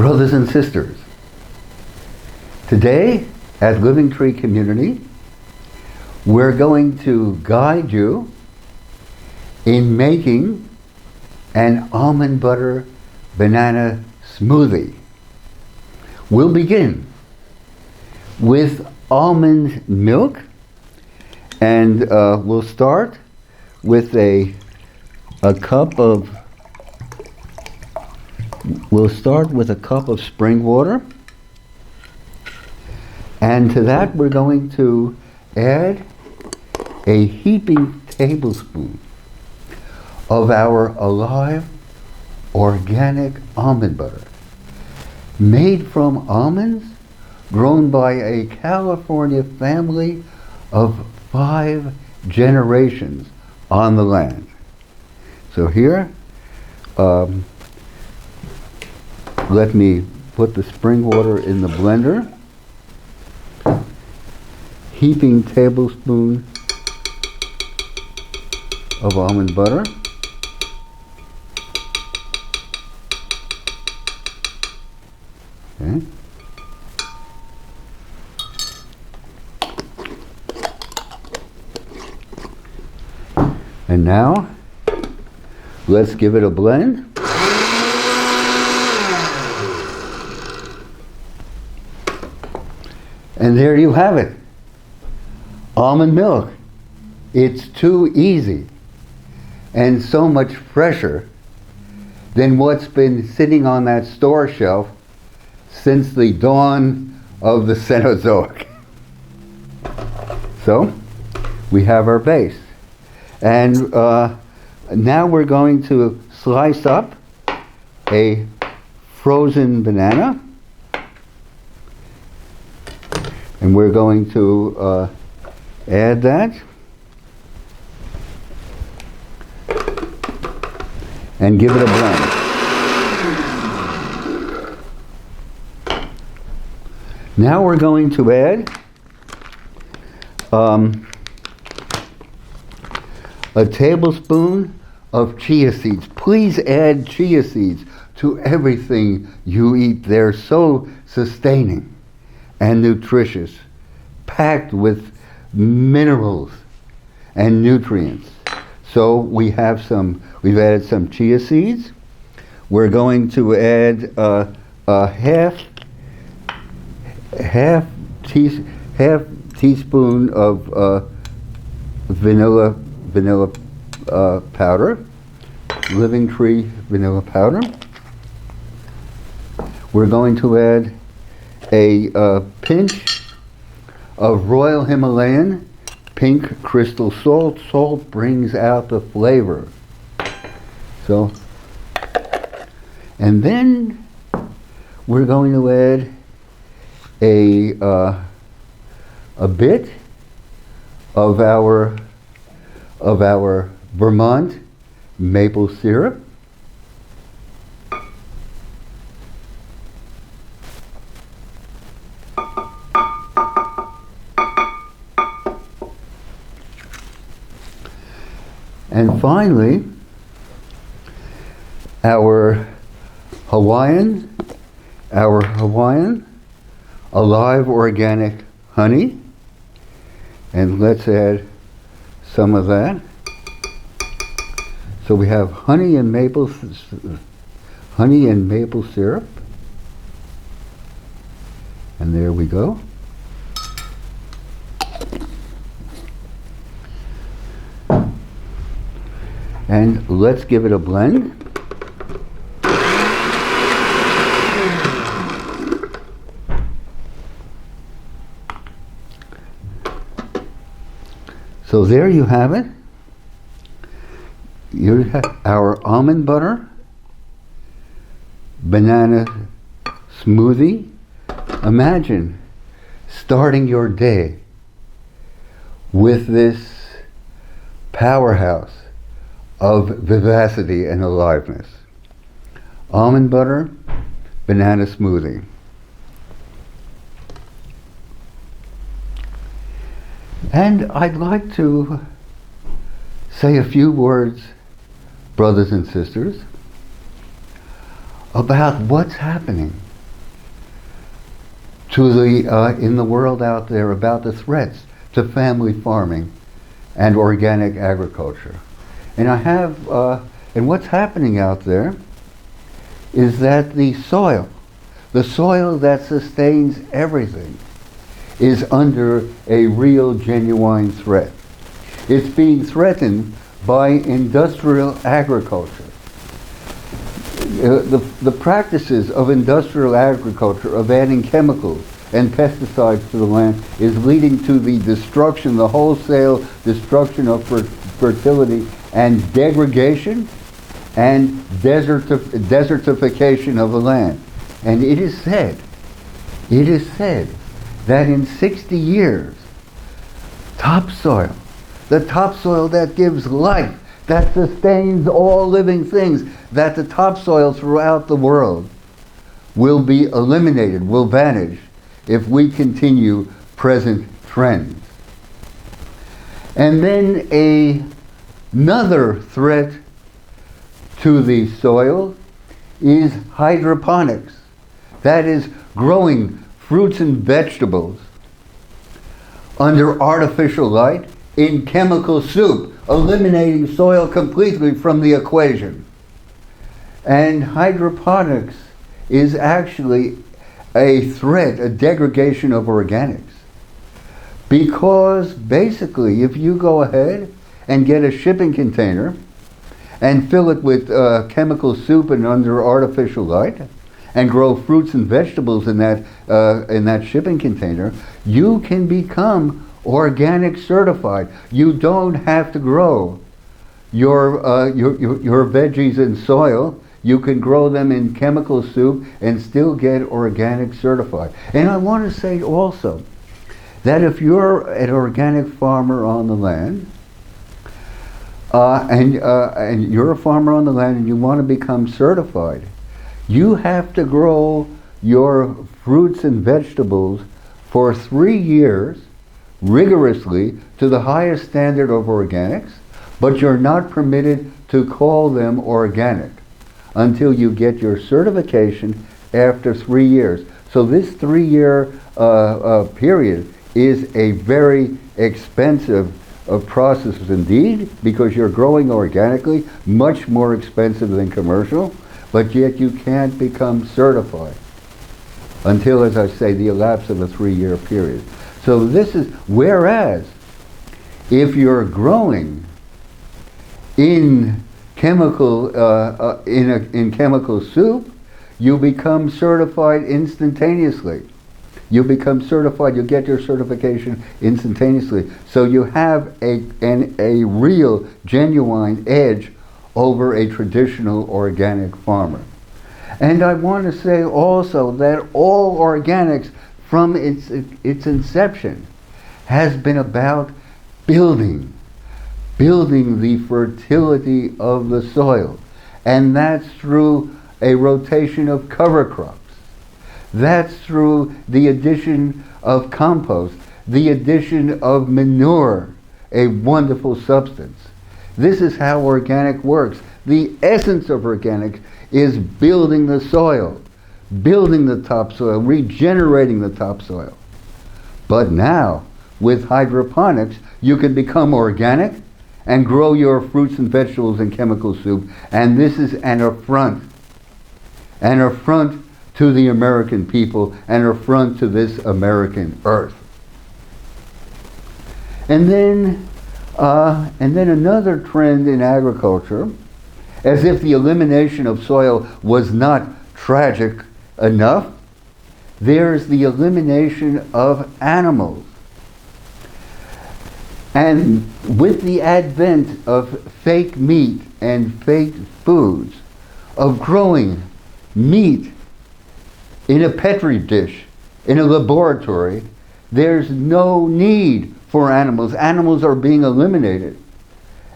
Brothers and sisters, today at Living Tree Community, we're going to guide you in making an almond butter banana smoothie. We'll begin with almond milk, and we'll start with a cup of spring water, and to that we're going to add a heaping tablespoon of our alive organic almond butter, made from almonds grown by a California family of 5 generations on the land. So here, let me put the spring water in the blender. Heaping tablespoon of almond butter. Okay. And now, let's give it a blend. And there you have it. Almond milk. It's too easy and so much fresher than what's been sitting on that store shelf since the dawn of the Cenozoic. So, we have our base. And now we're going to slice up a frozen banana. And we're going to add that. And give it a blend. Now we're going to add a tablespoon of chia seeds. Please add chia seeds to everything you eat. They're so sustaining and nutritious, packed with minerals and nutrients. So we've added some chia seeds. We're going to add a half teaspoon of vanilla powder, Living Tree vanilla powder. We're going to add a pinch of Royal Himalayan pink crystal salt. Salt brings out the flavor. So, and then we're going to add a bit of our Vermont maple syrup. And finally, our Hawaiian alive organic honey. And let's add some of that. So we have honey and maple syrup. And there we go. And let's give it a blend. So there you have it. You have our almond butter banana smoothie. Imagine starting your day with this powerhouse of vivacity and aliveness. Almond butter banana smoothie. And I'd like to say a few words, brothers and sisters, about what's happening to the in the world out there about the threats to family farming and organic agriculture. And I have, and what's happening out there is that the soil that sustains everything, is under a real, genuine threat. It's being threatened by industrial agriculture. The practices of industrial agriculture, of adding chemicals and pesticides to the land, is leading to the destruction, the wholesale destruction of fertility and degradation and desertification of the land. And it is said that in 60 years, topsoil, the topsoil that gives life, that sustains all living things, that the topsoil throughout the world will be eliminated, will vanish, if we continue present trends. And then another threat to the soil is hydroponics. That is growing fruits and vegetables under artificial light in chemical soup, eliminating soil completely from the equation. And hydroponics is actually a threat, a degradation of organics. Because basically, if you go ahead and get a shipping container and fill it with chemical soup and under artificial light, and grow fruits and vegetables in that shipping container, you can become organic certified. You don't have to grow your veggies in soil. You can grow them in chemical soup and still get organic certified. And I want to say also that if you're an organic farmer on the land, and you're a farmer on the land and you want to become certified, you have to grow your fruits and vegetables for 3 years rigorously to the highest standard of organics, but you're not permitted to call them organic until you get your certification after 3 years. So this 3-year period is a very expensive process indeed, because you're growing organically, much more expensive than commercial, but yet you can't become certified until, as I say, the elapse of a 3-year period. So this is, whereas if you're growing in chemical in chemical soup, you become certified instantaneously. You become certified, you get your certification instantaneously. So you have a real, genuine edge over a traditional organic farmer. And I want to say also that all organics from its inception has been about building the fertility of the soil. And that's through a rotation of cover crops. That's through the addition of compost, the addition of manure, a wonderful substance. This is how organic works. The essence of organics is building the soil, building the topsoil, regenerating the topsoil. But now, with hydroponics, you can become organic and grow your fruits and vegetables in chemical soup. And this is an affront to the American people, an affront to this American earth. And then another trend in agriculture, as if the elimination of soil was not tragic enough, there's the elimination of animals. And with the advent of fake meat and fake foods, of growing meat in a petri dish, in a laboratory, there's no need for animals. Animals are being eliminated.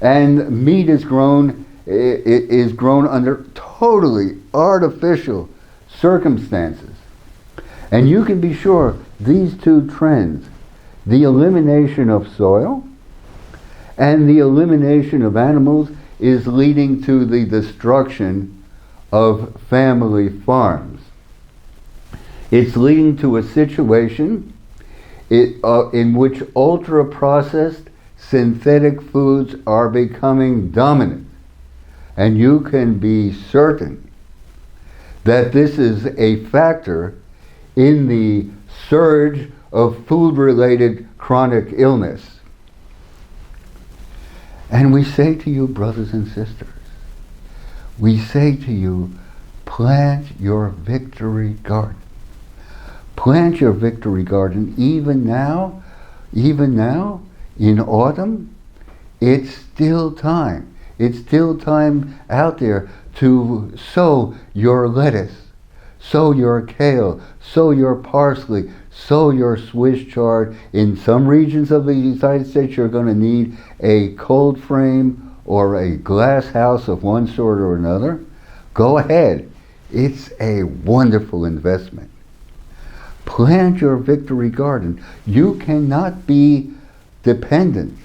And meat is grown under totally artificial circumstances. And you can be sure these two trends, the elimination of soil and the elimination of animals, is leading to the destruction of family farms. It's leading to a situation in which ultra-processed synthetic foods are becoming dominant. And you can be certain that this is a factor in the surge of food-related chronic illness. And we say to you, brothers and sisters, we say to you, plant your victory garden. Plant your victory garden even now, in autumn. It's still time. It's still time out there to sow your lettuce, sow your kale, sow your parsley, sow your Swiss chard. In some regions of the United States, you're going to need a cold frame or a glass house of one sort or another. Go ahead. It's a wonderful investment. Plant your victory garden. You cannot be dependent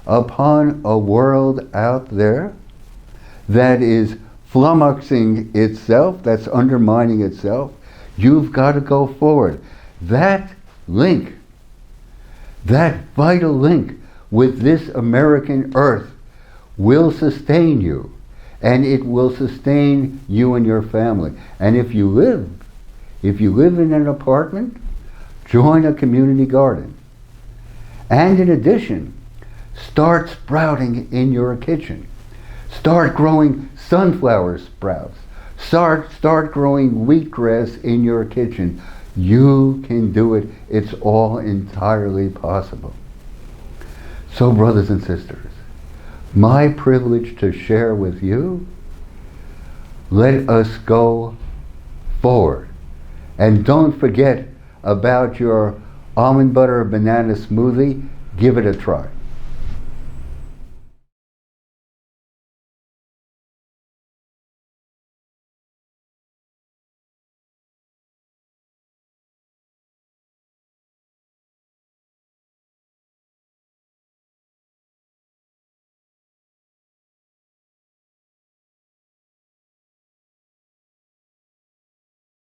upon a world out there that is flummoxing itself, that's undermining itself. You've got to go forward. That link, that vital link with this American earth will sustain you, and it will sustain you and your family. And if you live in an apartment, join a community garden. And in addition, start sprouting in your kitchen. Start growing sunflower sprouts. Start growing wheatgrass in your kitchen. You can do it. It's all entirely possible. So, brothers and sisters, my privilege to share with you, let us go forward. And don't forget about your almond butter banana smoothie. Give it a try.